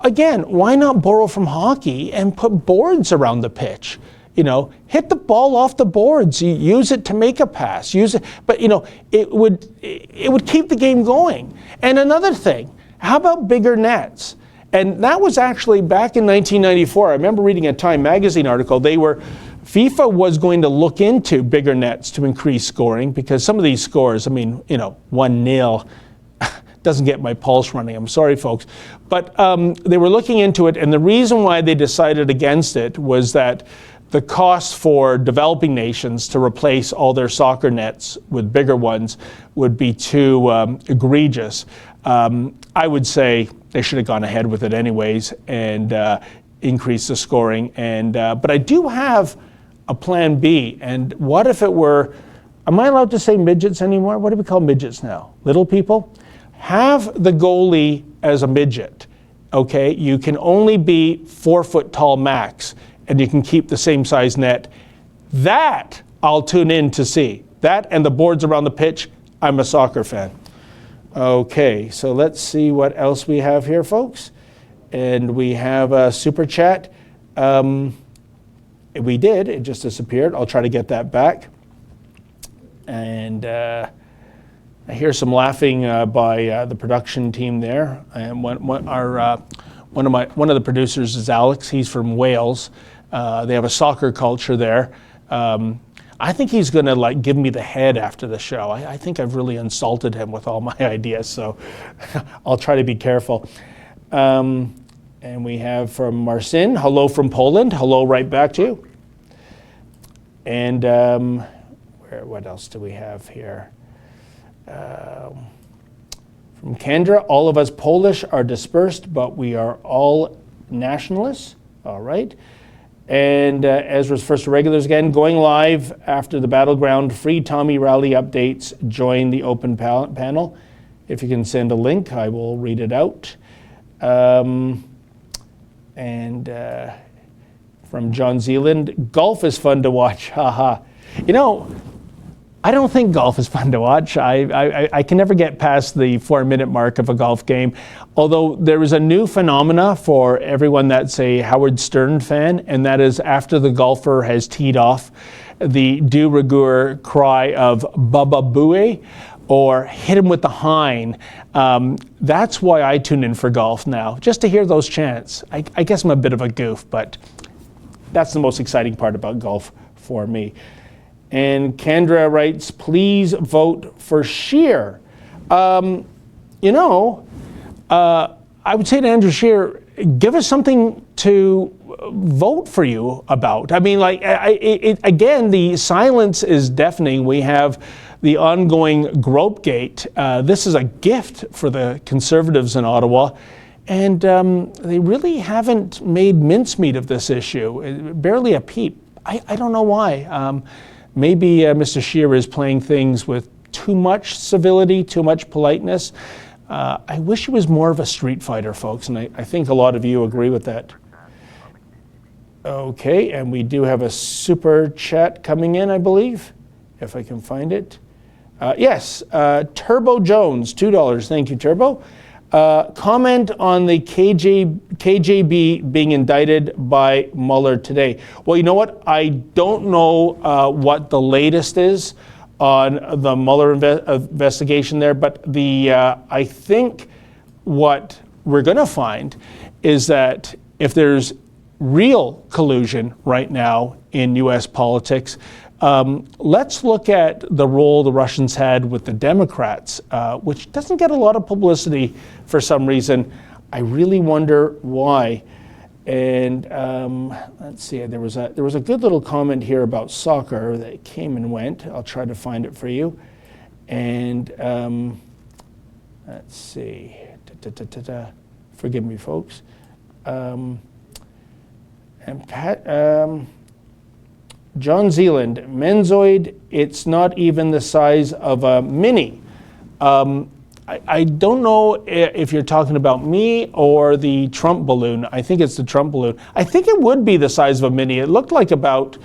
Speaker 1: again, why not borrow from hockey and put boards around the pitch? Hit the ball off the boards. You use it to make a pass. Use it, but it would keep the game going. And another thing, how about bigger nets? And that was actually back in 1994. I remember reading a Time magazine article. FIFA was going to look into bigger nets to increase scoring, because some of these scores, 1-0, doesn't get my pulse running. I'm sorry, folks. But they were looking into it, and the reason why they decided against it was that the cost for developing nations to replace all their soccer nets with bigger ones would be too egregious. I would say they should have gone ahead with it anyways and increased the scoring. But I do have a plan B. And what if it were, am I allowed to say midgets anymore? What do we call midgets now? Little people? Have the goalie as a midget, okay? You can only be 4 foot tall max, and you can keep the same size net. That I'll tune in to see. That and the boards around the pitch, I'm a soccer fan. Okay, so let's see what else we have here, folks. And we have a super chat. We did, it just disappeared. I'll try to get that back. And I hear some laughing by the production team there. And one of the producers is Alex. He's from Wales. They have a soccer culture there. I think he's going to give me the head after the show. I think I've really insulted him with all my ideas, so I'll try to be careful. And we have from Marcin, hello from Poland. Hello right back to you. And what else do we have here? From Kendra, all of us Polish are dispersed, but we are all nationalists. All right. And Ezra's first regulars again, going live after the Battleground Free Tommy Rally updates. Join the open panel. If you can send a link, I will read it out. From John Zealand, golf is fun to watch. Haha. I don't think golf is fun to watch. I can never get past the 4-minute mark of a golf game. Although there is a new phenomena for everyone that's a Howard Stern fan, and that is after the golfer has teed off, the de rigueur cry of Baba Booey or hit him with the hind. That's why I tune in for golf now, just to hear those chants. I guess I'm a bit of a goof, but that's the most exciting part about golf for me. And Kendra writes, please vote for Scheer. I would say to Andrew Scheer, give us something to vote for you about. Again, the silence is deafening. We have the ongoing Gropegate. This is a gift for the Conservatives in Ottawa. And they really haven't made mincemeat of this issue. Barely a peep. I don't know why. Maybe Mr. Scheer is playing things with too much civility, too much politeness. I wish he was more of a street fighter, folks, and I think a lot of you agree with that. Okay, and we do have a super chat coming in, I believe, if I can find it. Yes, Turbo Jones, $2. Thank you, Turbo. Comment on the KJB being indicted by Mueller today. Well, you know what? I don't know what the latest is on the Mueller investigation there, but I think what we're going to find is that if there's real collusion right now in U.S. politics, let's look at the role the Russians had with the Democrats, which doesn't get a lot of publicity for some reason. I really wonder why. And let's see, there was a good little comment here about soccer that came and went. I'll try to find it for you. And let's see. Forgive me, folks. And John Zealand, Menzoid, it's not even the size of a mini. I don't know if you're talking about me or the Trump balloon. I think it's the Trump balloon. I think it would be the size of a mini. It looked like about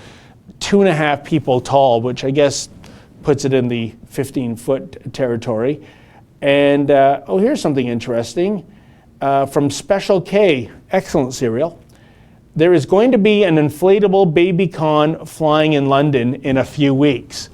Speaker 1: 2.5 people tall, which I guess puts it in the 15-foot territory. And here's something interesting. from Special K, excellent cereal. There is going to be an inflatable baby con flying in London in a few weeks.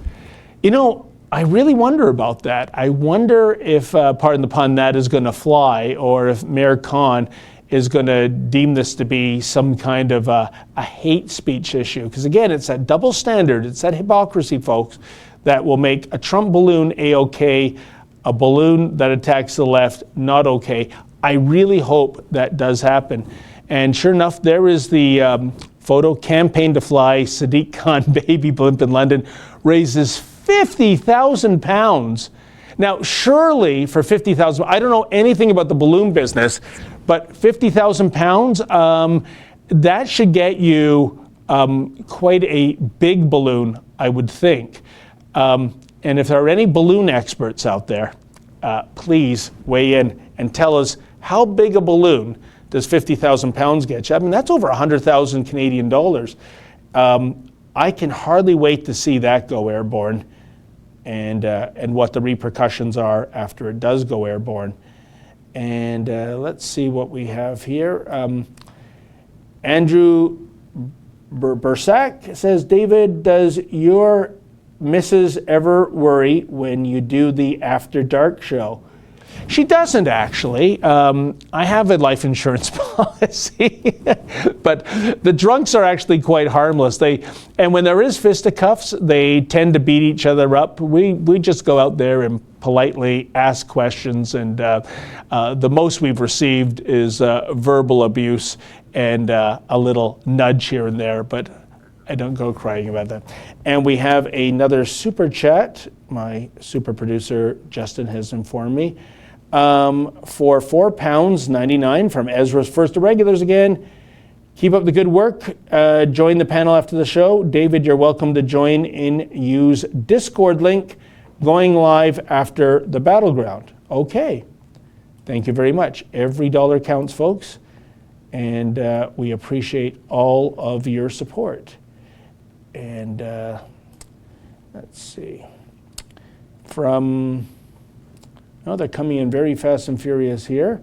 Speaker 1: You know, I really wonder about that. I wonder if, pardon the pun, that is going to fly, or if Mayor Khan is going to deem this to be some kind of a hate speech issue. Because again, it's that double standard, it's that hypocrisy, folks, that will make a Trump balloon A-OK, a balloon that attacks the left not okay. I really hope that does happen. And sure enough, there is the photo, campaign to fly Sadiq Khan baby blimp in London, raises £50,000. Now, surely for $50,000, I don't know anything about the balloon business, but £50,000, that should get you quite a big balloon, I would think. And if there are any balloon experts out there, please weigh in and tell us how big a balloon does £50,000 get you. I mean, that's over 100,000 Canadian dollars. I can hardly wait to see that go airborne, and what the repercussions are after it does go airborne. And let's see what we have here. Andrew Bursack says, David, does your missus ever worry when you do the After Dark show? She doesn't, actually. I have a life insurance policy, but the drunks are actually quite harmless. And when there is fisticuffs, they tend to beat each other up. We just go out there and politely ask questions, and the most we've received is verbal abuse and a little nudge here and there, but I don't go crying about that. And we have another super chat. My super producer, Justin, has informed me. For £4.99 from Ezra's First Irregulars again. Keep up the good work. Join the panel after the show. David, you're welcome to join in. Use Discord link going live after the Battleground. Okay. Thank you very much. Every dollar counts, folks. And we appreciate all of your support. And let's see. From... Oh, they're coming in very fast and furious here.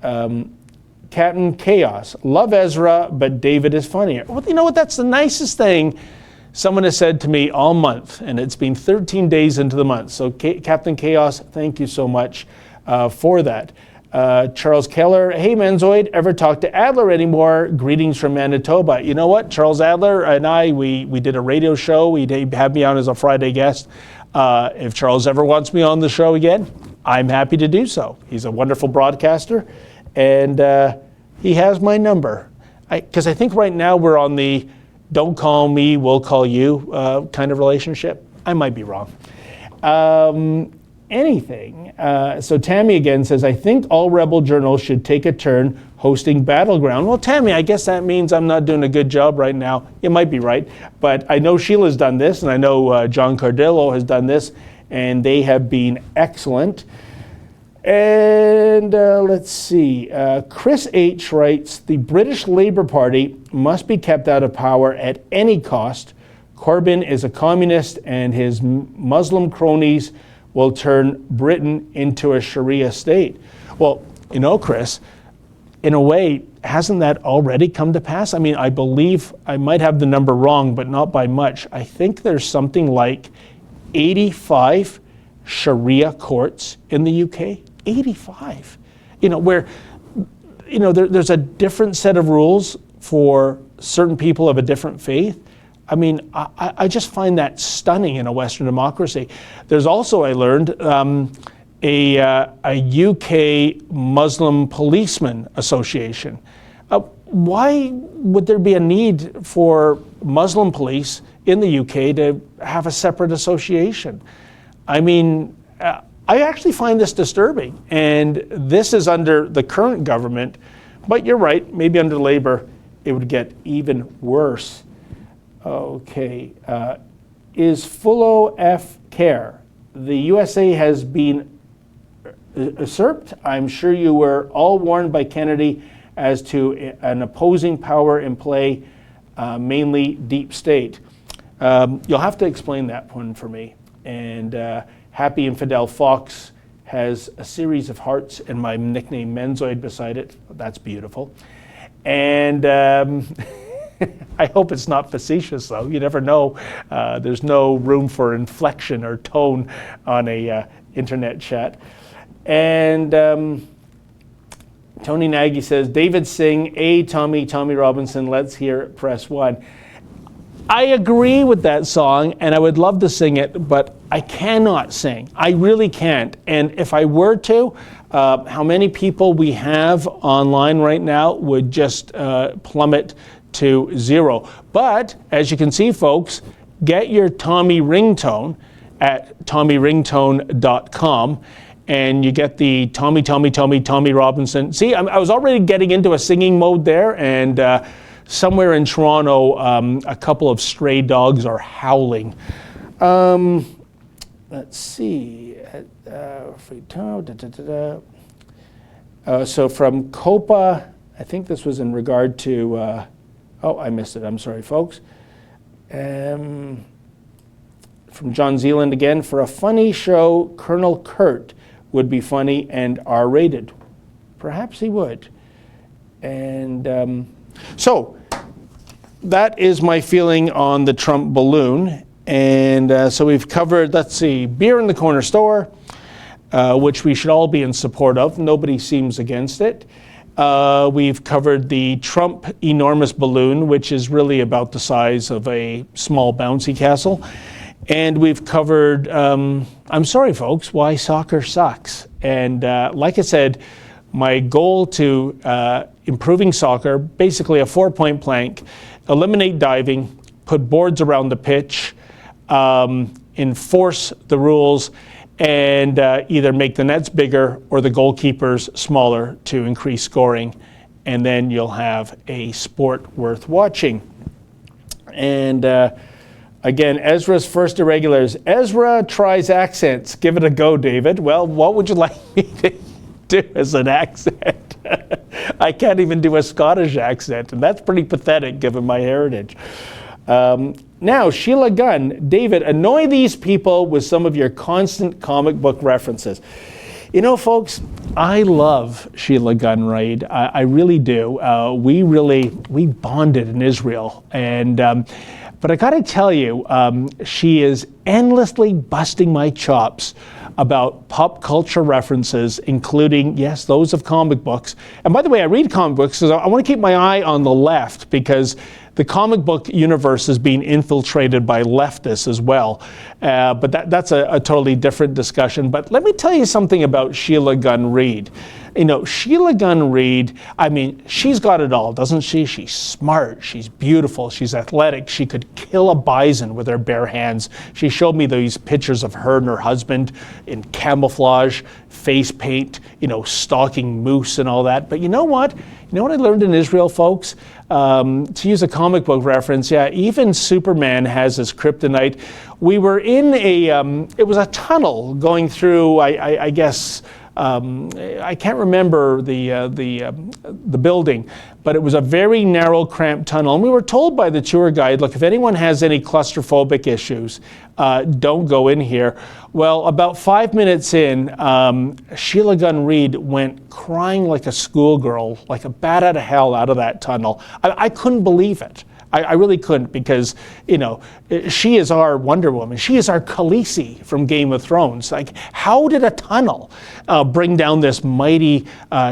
Speaker 1: Captain Chaos. Love Ezra, but David is funnier. Well, you know what? That's the nicest thing someone has said to me all month, and it's been 13 days into the month. So, Captain Chaos, thank you so much for that. Charles Keller. Hey, Menzoid, ever talk to Adler anymore? Greetings from Manitoba. You know what? Charles Adler and I, we did a radio show. He had me on as a Friday guest. If Charles ever wants me on the show again, I'm happy to do so. He's a wonderful broadcaster, and he has my number. Because I think right now we're on the don't call me, we'll call you kind of relationship. I might be wrong. Anything. So Tammy again says, I think all Rebel journals should take a turn hosting Battleground. Well, Tammy, I guess that means I'm not doing a good job right now. You might be right. But I know Sheila's done this, and I know John Cardillo has done this, and they have been excellent. And let's see. Chris H. writes, the British Labour Party must be kept out of power at any cost. Corbyn is a communist, and his Muslim cronies will turn Britain into a Sharia state. Well, you know, Chris, in a way, hasn't that already come to pass? I mean, I believe, I might have the number wrong, but not by much. I think there's something like 85 Sharia courts in the UK. 85. You know, where, you know, there's a different set of rules for certain people of a different faith. I mean, I just find that stunning in a Western democracy. There's also, I learned, a UK Muslim Policeman Association. Why would there be a need for Muslim police in the UK to have a separate association? I mean, I actually find this disturbing, and this is under the current government, but you're right, maybe under Labour it would get even worse. Okay, is Fullo F. Care? The USA has been usurped. I'm sure you were all warned by Kennedy as to an opposing power in play, mainly deep state. You'll have to explain that one for me. And Happy Infidel Fox has a series of hearts and my nickname Menzoid beside it. That's beautiful. And I hope it's not facetious, though. You never know. There's no room for inflection or tone on a internet chat. And Tony Nagy says, David sing, Tommy Robinson, let's hear it, press 1. I agree with that song, and I would love to sing it, but I cannot sing. I really can't. And if I were to, how many people we have online right now would just plummet to 0. But, as you can see, folks, get your Tommy ringtone at tommyringtone.com, and you get the Tommy Robinson. See, I was already getting into a singing mode there, and somewhere in Toronto, a couple of stray dogs are howling. Let's see. So from Copa, I think this was in regard to, I missed it. I'm sorry, folks. From John Zealand again, for a funny show, Colonel Kurt would be funny and R-rated. Perhaps he would. And so that is my feeling on the Trump balloon. And so we've covered, let's see, beer in the corner store, which we should all be in support of. Nobody seems against it. We've covered the Trump enormous balloon, which is really about the size of a small bouncy castle. And we've covered, I'm sorry, folks, why soccer sucks. And like I said, my goal to improving soccer, basically a 4-point plank, eliminate diving, put boards around the pitch, enforce the rules, and either make the nets bigger or the goalkeepers smaller to increase scoring. And then you'll have a sport worth watching. And again, Ezra's first irregulars. Ezra tries accents. Give it a go, David. Well, what would you like me to do as an accent? I can't even do a Scottish accent, and that's pretty pathetic given my heritage. Now, Sheila Gunn, David, annoy these people with some of your constant comic book references. You know, folks, I love Sheila Gunn Reid. I really do. We bonded in Israel, and but I got to tell you, she is endlessly busting my chops about pop culture references, including, yes, those of comic books. And by the way, I read comic books because I want to keep my eye on the left, because the comic book universe is being infiltrated by leftists as well. But that's a totally different discussion. But let me tell you something about Sheila Gunn Reid. You know, Sheila Gunn Reid, I mean, she's got it all, doesn't she? She's smart, she's beautiful, she's athletic, she could kill a bison with her bare hands. She showed me these pictures of her and her husband in camouflage, face paint, you know, stalking moose and all that. But you know what? You know what I learned in Israel, folks? To use a comic book reference, yeah, even Superman has his kryptonite. We were in it was a tunnel going through, I guess, I can't remember the building, but it was a very narrow, cramped tunnel. And we were told by the tour guide, look, if anyone has any claustrophobic issues, don't go in here. Well, about 5 minutes in, Sheila Gunn Reid went crying like a schoolgirl, like a bat out of hell out of that tunnel. I couldn't believe it. I really couldn't, because, you know, she is our Wonder Woman. She is our Khaleesi from Game of Thrones. Like, how did a tunnel bring down this mighty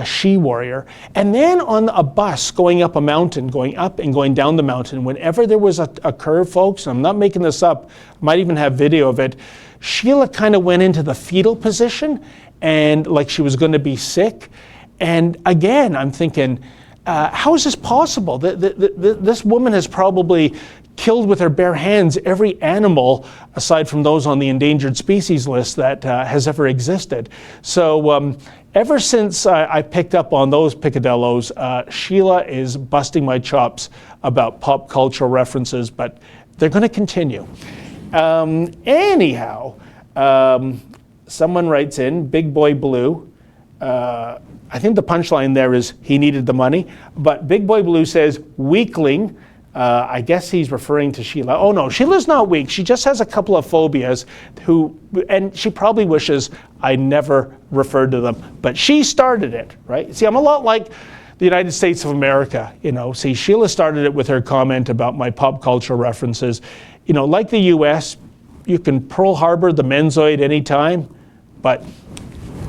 Speaker 1: she-warrior? And then on a bus going up a mountain, going up and going down the mountain, whenever there was a curve, folks, and I'm not making this up, I might even have video of it, Sheila kind of went into the fetal position and like she was going to be sick. And again, I'm thinking, how is this possible? This woman has probably killed with her bare hands every animal, aside from those on the endangered species list, that has ever existed. So ever since I picked up on those picadillos, Sheila is busting my chops about pop cultural references, but they're going to continue. Anyhow, someone writes in, Big Boy Blue, I think the punchline there is he needed the money, but Big Boy Blue says, weakling, I guess he's referring to Sheila. Oh no, Sheila's not weak. She just has a couple of phobias and she probably wishes I never referred to them. But she started it, right? See, I'm a lot like the United States of America, See, Sheila started it with her comment about my pop culture references. Like the US, you can Pearl Harbor the Menzoid anytime, but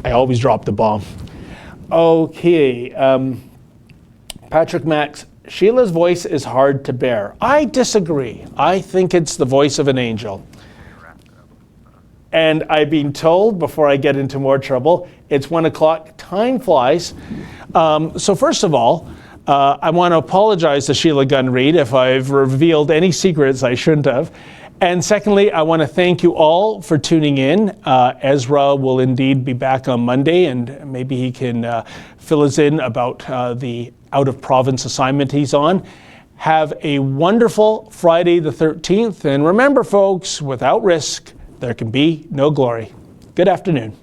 Speaker 1: I always drop the bomb. Okay, Patrick Max, Sheila's voice is hard to bear. I disagree. I think it's the voice of an angel. And I've been told, before I get into more trouble, it's 1 o'clock, time flies. So first of all, I want to apologize to Sheila Gunn-Reid if I've revealed any secrets I shouldn't have. And secondly, I want to thank you all for tuning in. Ezra will indeed be back on Monday, and maybe he can fill us in about the out-of-province assignment he's on. Have a wonderful Friday the 13th. And remember, folks, without risk, there can be no glory. Good afternoon.